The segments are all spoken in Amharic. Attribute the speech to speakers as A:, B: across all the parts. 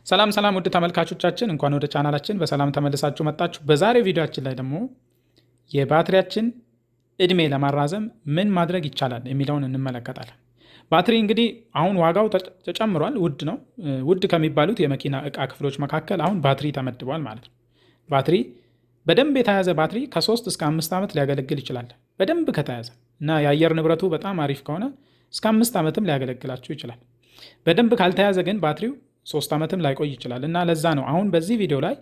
A: ሰላም ሰላም ውድ ተመልካቾቻችን እንኳን ወደ ቻናላችን በሰላም ተመልሳችሁ መጣችሁ። በዛሬው ቪዲዮአችን ላይ ደግሞ የባትሪያችን እድሜ ለማራዘም ምን ማድረግ ይቻላል የሚለውን እንመለከታለን። ባትሪ እንግዲህ አሁን ዋጋው ተጨምሯል፣ ውድ ነው። ውድ ከሚባሉት የመኪና እቃ ክፍሎች መካከል አሁን ባትሪ ተመድቧል ማለት ነው። ባትሪ በደንብ የተያዘ ባትሪ ከ3 እስከ 5 ዓመት ሊያገለግል ይችላል። በደንብ ከተያዘ እና የአየር ንብረቱ በጣም አሪፍ ከሆነ እስከ 5 ዓመትም ሊያገለግላችሁ ይችላል። በደንብ ካልተያዘ ግን ባትሪው 3 ዓመትም ላይቆይ ይችላል እና ለዛ ነው አሁን በዚህ ቪዲዮ ላይ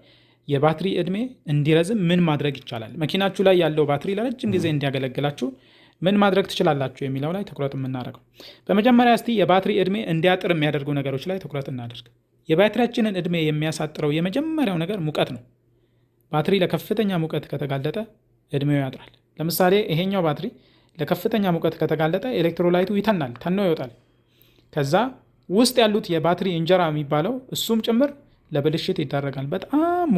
A: የባትሪ እድሜ እንዲረዝም ምን ማድረግ ይቻላል፣ መኪናችሁ ላይ ያለው ባትሪ ለረጅም ጊዜ እንዲያገለግላችሁ ምን ማድረግ ትችላላችሁ የሚለው ላይ ትኩረት የምናደርገው። በመጀመሪያ እስቲ የባትሪ እድሜ እንዲያጥር የሚያደርጉ ነገሮች ላይ ትኩረት እናደርግ። የባትሪያችንን እድሜ የሚያሳጥረው የመጀመሪያው ነገር ሙቀት ነው። ባትሪ ለከፍተኛ ሙቀት ከተጋለጠ እድሜው ያጥራል። ለምሳሌ ይሄኛው ባትሪ ለከፍተኛ ሙቀት ከተጋለጠ ኤሌክትሮላይቱ ይተናል፣ ተኖ ይወጣል። ከዛ ውስጥ ያሉት የባትሪ እንጀራ የሚባለው እሱም ጭምር ለብልሽት ይዳረጋል። በጣም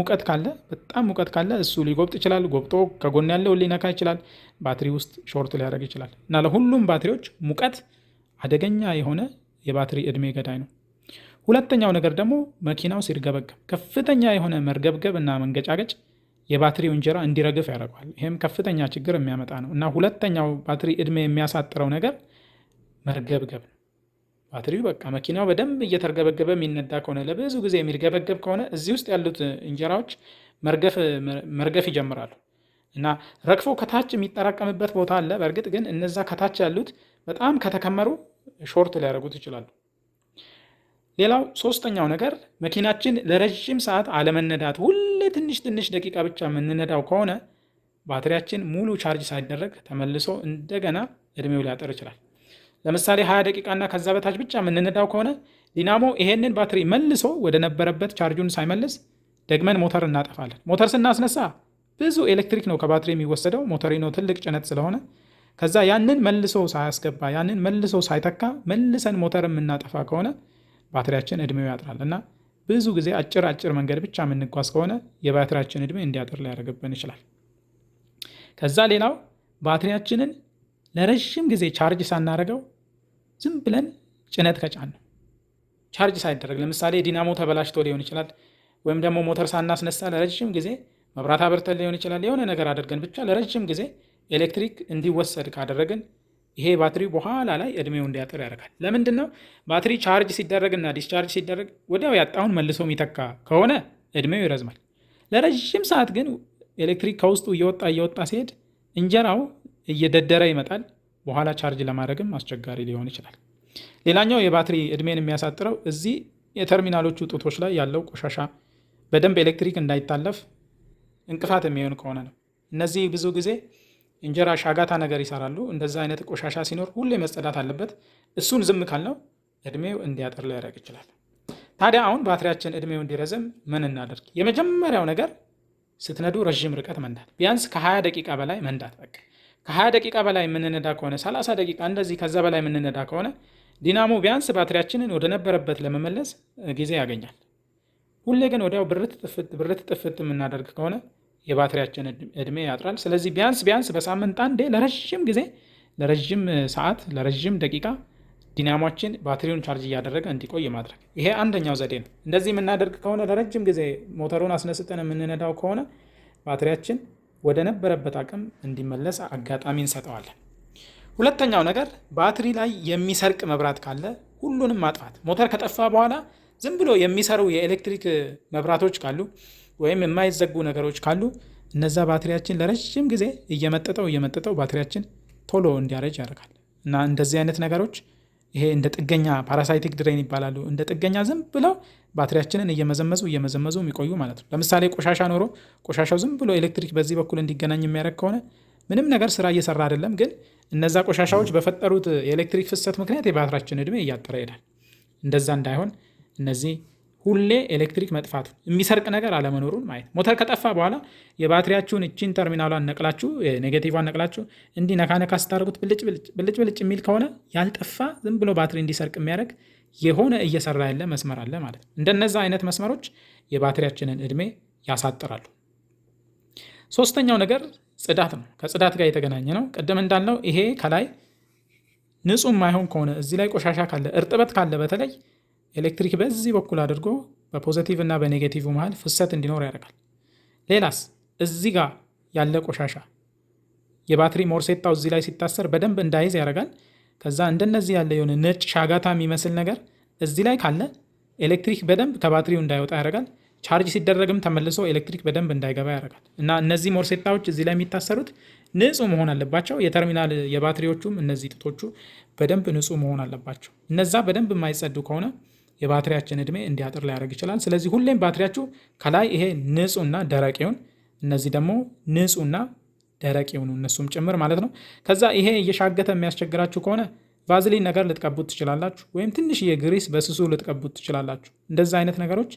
A: ሙቀት ካለ እሱ ሊጎብጥ ይችላል። ጎብጦ ከጎን ያለው ሊነካ ይችላል። ባትሪ ውስጥ ሾርት ሊያደርግ ይችላል እና ለሁሉም ባትሪዎች ሙቀት አደገኛ የሆነ የባትሪ እድሜ ገዳይ ነው። ሁለተኛው ነገር ደግሞ መኪናው ሲርገበገብ ከፍተኛ የሆነ መርገብገብ እና መንገጫገጭ የባትሪው እንጀራ እንዲረግፍ ያደርገዋል። ይህም ከፍተኛ ችግር የሚያመጣ ነው እና ሁለተኛው ባትሪ እድሜ የሚያሳጥረው ነገር መርገብገብ ነው። ባትሪው በቃ መኪናው በደንብ እየተርገበገበ የሚነዳ ከሆነ ለብዙ ጊዜ የሚርገበገብ ከሆነ እዚህ ውስጥ ያሉት እንጀራዎች መርገፍ ይጀምራሉ እና ረግፎ ከታች የሚጠራቀምበት ቦታ አለ። በእርግጥ ግን እነዛ ከታች ያሉት በጣም ከተከመሩ ሾርት ሊያደርጉት ይችላሉ። ሌላው ሶስተኛው ነገር መኪናችን ለረዥም ሰዓት አለመነዳት፣ ሁሌ ትንሽ ደቂቃ ብቻ የምንነዳው ከሆነ ባትሪያችን ሙሉ ቻርጅ ሳይደረግ ተመልሶ እንደገና እድሜው ሊያጠር ይችላል። ለምሳሌ 20 ደቂቃ እና ከዛ በታች ብቻ የምንነዳው ከሆነ ዲናሞ ይሄንን ባትሪ መልሶ ወደ ነበረበት ቻርጁን ሳይመልስ ደግመን ሞተር እናጠፋለን። ሞተር ስናስነሳ ብዙ ኤሌክትሪክ ነው ከባትሪ የሚወሰደው፣ ሞተሪኖ ትልቅ ጭነት ስለሆነ። ከዛ ያንን መልሶ ሳያስገባ ያንን መልሶ ሳይተካ መልሰን ሞተር የምናጠፋ ከሆነ ባትሪያችን እድሜው ያጥራል እና ብዙ ጊዜ አጭር መንገድ ብቻ የምንጓዝ ከሆነ የባትሪያችን እድሜ እንዲያጥር ሊያደርግብን ይችላል። ከዛ ሌላው ባትሪያችንን ለረዥም ጊዜ ቻርጅ ሳናረገው ዝም ብለን ጭነት ከጫን ነው ቻርጅ ሳይደረግ፣ ለምሳሌ ዲናሞ ተበላሽቶ ሊሆን ይችላል፣ ወይም ደግሞ ሞተር ሳናስነሳ ለረዥም ጊዜ መብራት አብርተን ሊሆን ይችላል። የሆነ ነገር አድርገን ብቻ ለረዥም ጊዜ ኤሌክትሪክ እንዲወሰድ ካደረግን ይሄ ባትሪ በኋላ ላይ እድሜው እንዲያጥር ያደርጋል። ለምንድን ነው? ባትሪ ቻርጅ ሲደረግና ዲስቻርጅ ሲደረግ ወዲያው ያጣውን መልሶ የሚተካ ከሆነ እድሜው ይረዝማል። ለረዥም ሰዓት ግን ኤሌክትሪክ ከውስጡ እየወጣ ሲሄድ እንጀራው እየደደረ ይመጣል። በኋላ ቻርጅ ለማድረግም አስቸጋሪ ሊሆን ይችላል። ሌላኛው የባትሪ እድሜን የሚያሳጥረው እዚህ የተርሚናሎቹ ጡቶች ላይ ያለው ቆሻሻ በደንብ ኤሌክትሪክ እንዳይታለፍ እንቅፋት የሚሆን ከሆነ ነው። እነዚህ ብዙ ጊዜ እንጀራ ሻጋታ ነገር ይሰራሉ። እንደዛ አይነት ቆሻሻ ሲኖር ሁሌ መጸዳት አለበት። እሱን ዝም ካልነው እድሜው እንዲያጥር ሊያደርግ ይችላል። ታዲያ አሁን ባትሪያችን እድሜው እንዲረዝም ምን እናደርግ? የመጀመሪያው ነገር ስትነዱ ረዥም ርቀት መንዳት፣ ቢያንስ ከ20 ደቂቃ በላይ መንዳት። በቃ ከ20 ደቂቃ በላይ የምንነዳ ከሆነ 30 ደቂቃ እንደዚህ ከዛ በላይ የምንነዳ ከሆነ ዲናሞ ቢያንስ ባትሪያችንን ወደ ነበረበት ለመመለስ ጊዜ ያገኛል። ሁሌ ግን ወዲያው ብርት ጥፍት የምናደርግ ከሆነ የባትሪያችን እድሜ ያጥራል። ስለዚህ ቢያንስ በሳምንት አንዴ ለረዥም ጊዜ፣ ለረዥም ሰዓት፣ ለረዥም ደቂቃ ዲናሞችን ባትሪውን ቻርጅ እያደረገ እንዲቆይ ማድረግ፣ ይሄ አንደኛው ዘዴ ነው። እንደዚህ የምናደርግ ከሆነ ለረጅም ጊዜ ሞተሩን አስነስተን የምንነዳው ከሆነ ባትሪያችን ወደ ነበረበት አቅም እንዲመለስ አጋጣሚ እንሰጠዋለን። ሁለተኛው ነገር ባትሪ ላይ የሚሰርቅ መብራት ካለ ሁሉንም ማጥፋት። ሞተር ከጠፋ በኋላ ዝም ብሎ የሚሰሩ የኤሌክትሪክ መብራቶች ካሉ ወይም የማይዘጉ ነገሮች ካሉ እነዛ ባትሪያችን ለረጅም ጊዜ እየመጠጠው ባትሪያችን ቶሎ እንዲያረጅ ያደርጋል እና እንደዚህ አይነት ነገሮች ይሄ እንደ ጥገኛ ፓራሳይቲክ ድሬን ይባላሉ። እንደ ጥገኛ ዝም ብለው ባትሪያችንን እየመዘመዙ የሚቆዩ ማለት ነው። ለምሳሌ ቆሻሻ ኖሮ ቆሻሻው ዝም ብሎ ኤሌክትሪክ በዚህ በኩል እንዲገናኝ የሚያደርግ ከሆነ ምንም ነገር ስራ እየሰራ አይደለም፣ ግን እነዛ ቆሻሻዎች በፈጠሩት የኤሌክትሪክ ፍሰት ምክንያት የባትሪያችን እድሜ እያጠረ ይሄዳል። እንደዛ እንዳይሆን እነዚህ ሁሌ ኤሌክትሪክ መጥፋቱ የሚሰርቅ ነገር አለመኖሩን ማየት። ሞተር ከጠፋ በኋላ የባትሪያችሁን እቺን ተርሚናሏን ነቅላችሁ ኔጌቲቫን ነቅላችሁ እንዲህ ነካነካ ስታደርጉት ብልጭ የሚል ከሆነ ያልጠፋ ዝም ብሎ ባትሪ እንዲሰርቅ የሚያደርግ የሆነ እየሰራ ያለ መስመር አለ ማለት ነው። እንደነዛ አይነት መስመሮች የባትሪያችንን እድሜ ያሳጥራሉ። ሶስተኛው ነገር ጽዳት ነው። ከጽዳት ጋር የተገናኘ ነው። ቅድም እንዳልነው ይሄ ከላይ ንጹህ ማይሆን ከሆነ እዚህ ላይ ቆሻሻ ካለ እርጥበት ካለ በተለይ ኤሌክትሪክ በዚህ በኩል አድርጎ በፖዘቲቭ እና በኔጌቲቭ መሃል ፍሰት እንዲኖር ያደርጋል። ሌላስ እዚህ ጋር ያለ ቆሻሻ የባትሪ ሞርሴታው እዚህ ላይ ሲታሰር በደንብ እንዳይዝ ያደርጋል። ከዛ እንደነዚህ ያለ የሆነ ነጭ ሻጋታ የሚመስል ነገር እዚህ ላይ ካለ ኤሌክትሪክ በደንብ ከባትሪው እንዳይወጣ ያደርጋል። ቻርጅ ሲደረግም ተመልሶ ኤሌክትሪክ በደንብ እንዳይገባ ያደርጋል። እና እነዚህ ሞርሴታዎች እዚህ ላይ የሚታሰሩት ንጹህ መሆን አለባቸው። የተርሚናል የባትሪዎቹም እነዚህ ጥቶቹ በደንብ ንጹህ መሆን አለባቸው። እነዛ በደንብ የማይጸዱ ከሆነ የባትሪያችን እድሜ እንዲያጥር ሊያደርግ ይችላል። ስለዚህ ሁሌም ባትሪያችሁ ከላይ ይሄ ንጹህና ደረቅ ይሁን፣ እነዚህ ደግሞ ንጹህና ደረቅ ይሁኑ እነሱም ጭምር ማለት ነው። ከዛ ይሄ እየሻገተ የሚያስቸግራችሁ ከሆነ ቫዝሊን ነገር ልትቀቡት ትችላላችሁ፣ ወይም ትንሽ የግሪስ በስሱ ልትቀቡት ትችላላችሁ። እንደዛ አይነት ነገሮች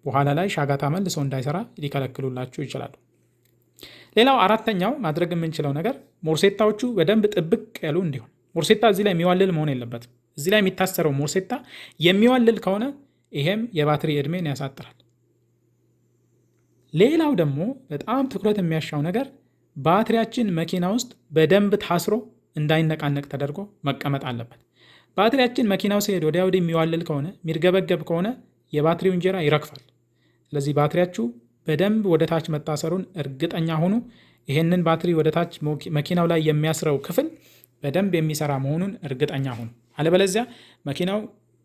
A: በኋላ ላይ ሻጋታ መልሶ እንዳይሰራ ሊከለክሉላችሁ ይችላሉ። ሌላው አራተኛው ማድረግ የምንችለው ነገር ሞርሴታዎቹ በደንብ ጥብቅ ያሉ እንዲሆን። ሞርሴታ እዚህ ላይ የሚዋልል መሆን የለበትም። እዚህ ላይ የሚታሰረው ሞርሴታ የሚዋልል ከሆነ ይሄም የባትሪ እድሜን ያሳጥራል። ሌላው ደግሞ በጣም ትኩረት የሚያሻው ነገር ባትሪያችን መኪና ውስጥ በደንብ ታስሮ እንዳይነቃነቅ ተደርጎ መቀመጥ አለበት። ባትሪያችን መኪናው ሲሄድ ወዲያ ወዲህ የሚዋልል ከሆነ የሚርገበገብ ከሆነ የባትሪው እንጀራ ይረግፋል። ስለዚህ ባትሪያችሁ በደንብ ወደ ታች መታሰሩን እርግጠኛ ሁኑ። ይህንን ባትሪ ወደ ታች መኪናው ላይ የሚያስረው ክፍል በደንብ የሚሰራ መሆኑን እርግጠኛ ሁኑ። አለበለዚያ መኪናው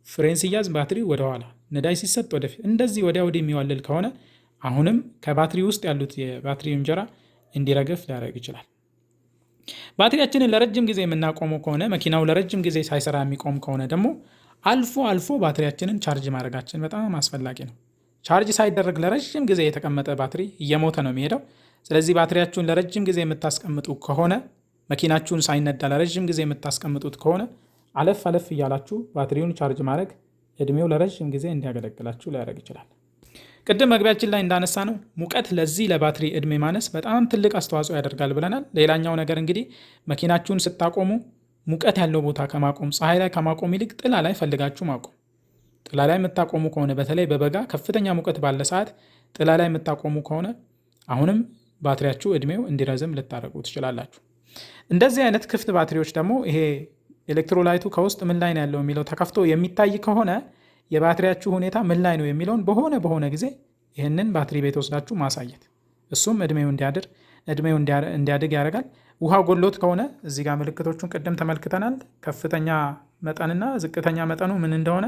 A: ፍሬን ሲያዝ ባትሪ ወደኋላ፣ ነዳጅ ሲሰጥ ወደፊት፣ እንደዚህ ወዲያ ወዲህ የሚዋልል ከሆነ አሁንም ከባትሪ ውስጥ ያሉት የባትሪ እንጀራ እንዲረግፍ ሊያደርግ ይችላል። ባትሪያችንን ለረጅም ጊዜ የምናቆመው ከሆነ መኪናው ለረጅም ጊዜ ሳይሰራ የሚቆም ከሆነ ደግሞ አልፎ አልፎ ባትሪያችንን ቻርጅ ማድረጋችን በጣም አስፈላጊ ነው። ቻርጅ ሳይደረግ ለረጅም ጊዜ የተቀመጠ ባትሪ እየሞተ ነው የሚሄደው። ስለዚህ ባትሪያችሁን ለረጅም ጊዜ የምታስቀምጡ ከሆነ መኪናችሁን ሳይነዳ ለረጅም ጊዜ የምታስቀምጡት ከሆነ አለፍ አለፍ እያላችሁ ባትሪውን ቻርጅ ማድረግ እድሜው ለረጅም ጊዜ እንዲያገለግላችሁ ሊያደርግ ይችላል። ቅድም መግቢያችን ላይ እንዳነሳ ነው ሙቀት ለዚህ ለባትሪ እድሜ ማነስ በጣም ትልቅ አስተዋጽኦ ያደርጋል ብለናል። ሌላኛው ነገር እንግዲህ መኪናችሁን ስታቆሙ ሙቀት ያለው ቦታ ከማቆም ፀሐይ ላይ ከማቆም ይልቅ ጥላ ላይ ፈልጋችሁ ማቆም። ጥላ ላይ የምታቆሙ ከሆነ በተለይ በበጋ ከፍተኛ ሙቀት ባለ ሰዓት ጥላ ላይ የምታቆሙ ከሆነ አሁንም ባትሪያችሁ እድሜው እንዲረዝም ልታደርጉ ትችላላችሁ። እንደዚህ አይነት ክፍት ባትሪዎች ደግሞ ይሄ ኤሌክትሮላይቱ ከውስጥ ምን ላይ ነው ያለው የሚለው ተከፍቶ የሚታይ ከሆነ የባትሪያችሁ ሁኔታ ምን ላይ ነው የሚለውን በሆነ ጊዜ ይህንን ባትሪ ቤት ወስዳችሁ ማሳየት፣ እሱም እድሜው እንዲያድግ ያደርጋል። ውሃ ጎሎት ከሆነ እዚህ ጋር ምልክቶቹን ቅድም ተመልክተናል። ከፍተኛ መጠንና ዝቅተኛ መጠኑ ምን እንደሆነ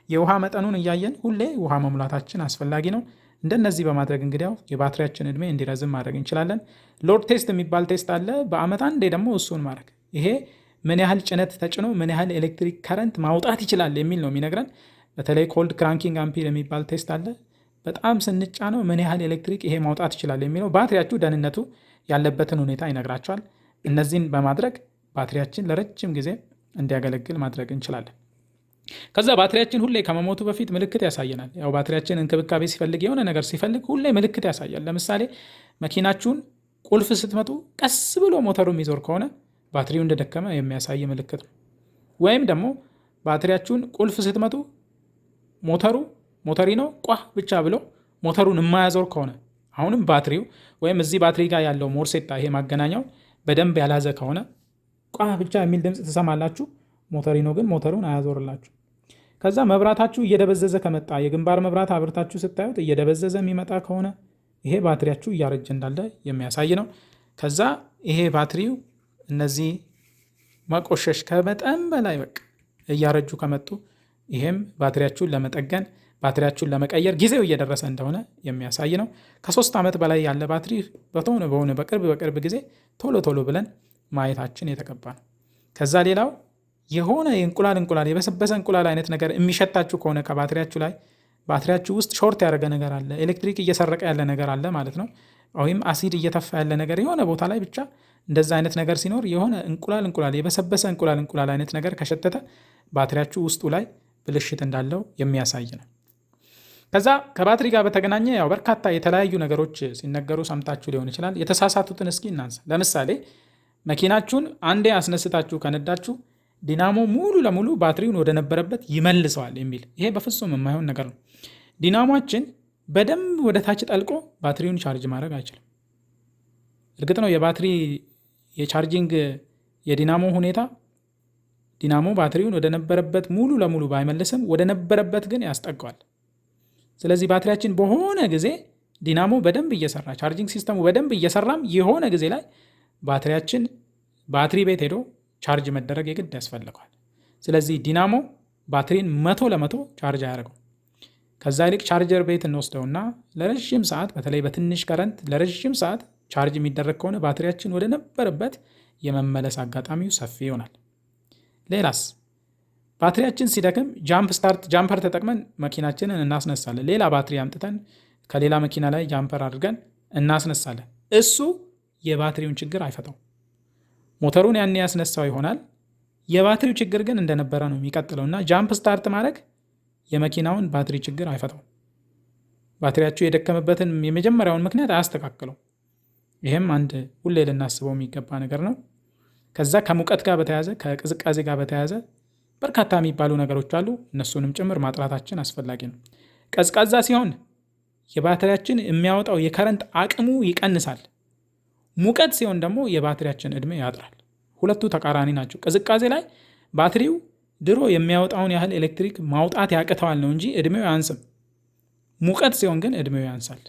A: የውሃ መጠኑን እያየን ሁሌ ውሃ መሙላታችን አስፈላጊ ነው። እንደነዚህ በማድረግ እንግዲያው የባትሪያችን እድሜ እንዲረዝም ማድረግ እንችላለን። ሎድ ቴስት የሚባል ቴስት አለ። በአመት አንዴ ደግሞ እሱን ማድረግ፣ ይሄ ምን ያህል ጭነት ተጭኖ ምን ያህል ኤሌክትሪክ ከረንት ማውጣት ይችላል የሚል ነው የሚነግረን። በተለይ ኮልድ ክራንኪንግ አምፒር የሚባል ቴስት አለ። በጣም ስንጫነው ምን ያህል ኤሌክትሪክ ይሄ ማውጣት ይችላል የሚለው ባትሪያችሁ ደህንነቱ ያለበትን ሁኔታ ይነግራቸዋል። እነዚህን በማድረግ ባትሪያችን ለረጅም ጊዜ እንዲያገለግል ማድረግ እንችላለን። ከዛ ባትሪያችን ሁሌ ከመሞቱ በፊት ምልክት ያሳየናል። ያው ባትሪያችን እንክብካቤ ሲፈልግ የሆነ ነገር ሲፈልግ ሁሌ ምልክት ያሳያል። ለምሳሌ መኪናችሁን ቁልፍ ስትመጡ ቀስ ብሎ ሞተሩ የሚዞር ከሆነ ባትሪው እንደደከመ የሚያሳይ ምልክት ነው። ወይም ደግሞ ባትሪያችሁን ቁልፍ ስትመጡ ሞተሪ ነው ቋህ ብቻ ብሎ ሞተሩን የማያዞር ከሆነ አሁንም ባትሪው ወይም እዚህ ባትሪ ጋር ያለው ሞርሴታ ይሄ ማገናኛው በደንብ ያላዘ ከሆነ ቋህ ብቻ የሚል ድምፅ ትሰማላችሁ። ሞተሪ ነው ግን ሞተሩን አያዞርላችሁ። ከዛ መብራታችሁ እየደበዘዘ ከመጣ የግንባር መብራት አብርታችሁ ስታዩት እየደበዘዘ የሚመጣ ከሆነ ይሄ ባትሪያችሁ እያረጀ እንዳለ የሚያሳይ ነው። ከዛ ይሄ ባትሪው እነዚህ መቆሸሽ ከመጠን በላይ በቃ እያረጁ ከመጡ ይሄም ባትሪያችሁን ለመጠገን ባትሪያችሁን ለመቀየር ጊዜው እየደረሰ እንደሆነ የሚያሳይ ነው። ከ3 ዓመት በላይ ያለ ባትሪ በሆነ በቅርብ ጊዜ ቶሎ ብለን ማየታችን የተገባ ነው። ከዛ ሌላው የሆነ የእንቁላል የበሰበሰ እንቁላል አይነት ነገር የሚሸታችሁ ከሆነ ከባትሪያችሁ ላይ ባትሪያችሁ ውስጥ ሾርት ያደረገ ነገር አለ፣ ኤሌክትሪክ እየሰረቀ ያለ ነገር አለ ማለት ነው። ወይም አሲድ እየተፋ ያለ ነገር የሆነ ቦታ ላይ ብቻ እንደዛ አይነት ነገር ሲኖር የሆነ እንቁላል የበሰበሰ እንቁላል አይነት ነገር ከሸተተ ባትሪያችሁ ውስጡ ላይ ብልሽት እንዳለው የሚያሳይ ነው። ከዛ ከባትሪ ጋር በተገናኘ ያው በርካታ የተለያዩ ነገሮች ሲነገሩ ሰምታችሁ ሊሆን ይችላል። የተሳሳቱትን እስኪ እናንሳ። ለምሳሌ መኪናችሁን አንዴ አስነስታችሁ ከነዳችሁ ዲናሞ ሙሉ ለሙሉ ባትሪውን ወደ ነበረበት ይመልሰዋል የሚል፣ ይሄ በፍጹም የማይሆን ነገር ነው። ዲናሞችን በደንብ ወደ ታች ጠልቆ ባትሪውን ቻርጅ ማድረግ አይችልም። እርግጥ ነው የባትሪ የቻርጂንግ የዲናሞ ሁኔታ ዲናሞ ባትሪውን ወደ ነበረበት ሙሉ ለሙሉ ባይመልስም ወደ ነበረበት ግን ያስጠጋዋል። ስለዚህ ባትሪያችን በሆነ ጊዜ ዲናሞ በደንብ እየሰራ ቻርጂንግ ሲስተሙ በደንብ እየሰራም የሆነ ጊዜ ላይ ባትሪያችን ባትሪ ቤት ሄዶ ቻርጅ መደረግ የግድ ያስፈልገዋል። ስለዚህ ዲናሞ ባትሪን 100% ቻርጅ አያደርገው። ከዛ ይልቅ ቻርጀር ቤት እንወስደውና ለረዥም ሰዓት በተለይ በትንሽ ከረንት ለረዥም ሰዓት ቻርጅ የሚደረግ ከሆነ ባትሪያችን ወደ ነበረበት የመመለስ አጋጣሚው ሰፊ ይሆናል። ሌላስ ባትሪያችን ሲደክም ጃምፐር ተጠቅመን መኪናችንን እናስነሳለን። ሌላ ባትሪ አምጥተን ከሌላ መኪና ላይ ጃምፐር አድርገን እናስነሳለን። እሱ የባትሪውን ችግር አይፈታው። ሞተሩን ያኔ ያስነሳው ይሆናል፣ የባትሪው ችግር ግን እንደነበረ ነው የሚቀጥለው እና ጃምፕ ስታርት ማድረግ የመኪናውን ባትሪ ችግር አይፈታው። ባትሪያችሁ የደከመበትን የመጀመሪያውን ምክንያት አያስተካክለው። ይህም አንድ ሁሌ ልናስበው የሚገባ ነገር ነው። ከዛ ከሙቀት ጋር በተያያዘ ከቅዝቃዜ ጋር በተያያዘ በርካታ የሚባሉ ነገሮች አሉ። እነሱንም ጭምር ማጥራታችን አስፈላጊ ነው። ቀዝቃዛ ሲሆን የባትሪያችን የሚያወጣው የከረንት አቅሙ ይቀንሳል። ሙቀት ሲሆን ደግሞ የባትሪያችን ዕድሜ ያጥራል። ሁለቱ ተቃራኒ ናቸው። ቅዝቃዜ ላይ ባትሪው ድሮ የሚያወጣውን ያህል ኤሌክትሪክ ማውጣት ያቅተዋል ነው እንጂ ዕድሜው አያንስም። ሙቀት ሲሆን ግን ዕድሜው ያንሳል።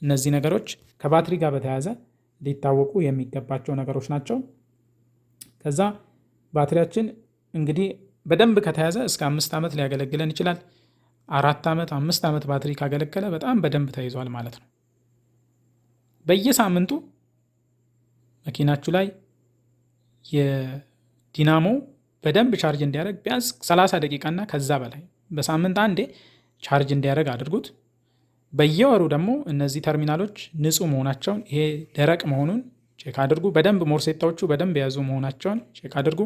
A: እነዚህ ነገሮች ከባትሪ ጋር በተያያዘ ሊታወቁ የሚገባቸው ነገሮች ናቸው። ከዛ ባትሪያችን እንግዲህ በደንብ ከተያዘ እስከ 5 ዓመት ሊያገለግለን ይችላል። 4 ዓመት 5 ዓመት ባትሪ ካገለገለ በጣም በደንብ ተይዟል ማለት ነው። በየሳምንቱ መኪናችሁ ላይ የዲናሞ በደንብ ቻርጅ እንዲያደርግ ቢያንስ 30 ደቂቃና ከዛ በላይ በሳምንት አንዴ ቻርጅ እንዲያደርግ አድርጉት። በየወሩ ደግሞ እነዚህ ተርሚናሎች ንጹህ መሆናቸውን ይሄ ደረቅ መሆኑን ቼክ አድርጉ። በደንብ ሞርሴታዎቹ በደንብ የያዙ መሆናቸውን ቼክ አድርጉ።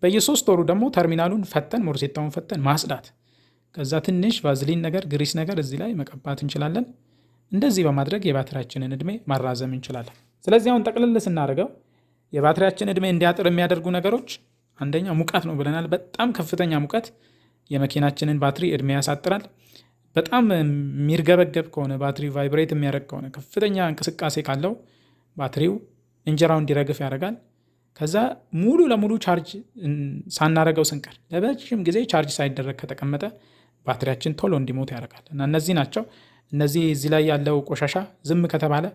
A: በየ3 ወሩ ደግሞ ተርሚናሉን ፈተን ሞርሴታውን ፈተን ማጽዳት። ከዛ ትንሽ ቫዝሊን ነገር ግሪስ ነገር እዚህ ላይ መቀባት እንችላለን። እንደዚህ በማድረግ የባትሪያችንን ዕድሜ ማራዘም እንችላለን። ስለዚህ አሁን ጠቅልል ስናደርገው የባትሪያችን ዕድሜ እንዲያጥር የሚያደርጉ ነገሮች አንደኛ ሙቀት ነው ብለናል። በጣም ከፍተኛ ሙቀት የመኪናችንን ባትሪ ዕድሜ ያሳጥራል። በጣም የሚርገበገብ ከሆነ ባትሪው ቫይብሬት የሚያደርግ ከሆነ ከፍተኛ እንቅስቃሴ ካለው ባትሪው እንጀራው እንዲረግፍ ያደርጋል። ከዛ ሙሉ ለሙሉ ቻርጅ ሳናረገው ስንቀር ለረጅም ጊዜ ቻርጅ ሳይደረግ ከተቀመጠ ባትሪያችን ቶሎ እንዲሞት ያደርጋል። እና እነዚህ ናቸው። እነዚህ እዚህ ላይ ያለው ቆሻሻ ዝም ከተባለ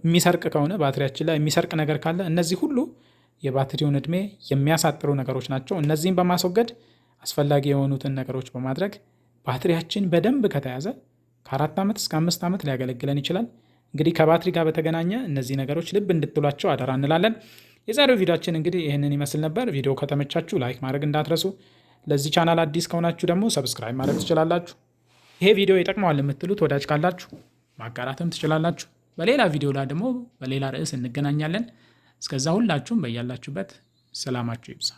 A: የሚሰርቅ ከሆነ ባትሪያችን ላይ የሚሰርቅ ነገር ካለ እነዚህ ሁሉ የባትሪውን ዕድሜ የሚያሳጥሩ ነገሮች ናቸው። እነዚህን በማስወገድ አስፈላጊ የሆኑትን ነገሮች በማድረግ ባትሪያችን በደንብ ከተያዘ ከ4 ዓመት እስከ 5 ዓመት ሊያገለግለን ይችላል። እንግዲህ ከባትሪ ጋር በተገናኘ እነዚህ ነገሮች ልብ እንድትሏቸው አደራ እንላለን። የዛሬው ቪዲዮችን እንግዲህ ይህንን ይመስል ነበር። ቪዲዮ ከተመቻችሁ ላይክ ማድረግ እንዳትረሱ። ለዚህ ቻናል አዲስ ከሆናችሁ ደግሞ ሰብስክራይብ ማድረግ ትችላላችሁ። ይሄ ቪዲዮ ይጠቅመዋል የምትሉት ወዳጅ ካላችሁ ማጋራትም ትችላላችሁ። በሌላ ቪዲዮ ላይ ደግሞ በሌላ ርዕስ እንገናኛለን። እስከዛ ሁላችሁም በያላችሁበት ሰላማችሁ ይብዛ።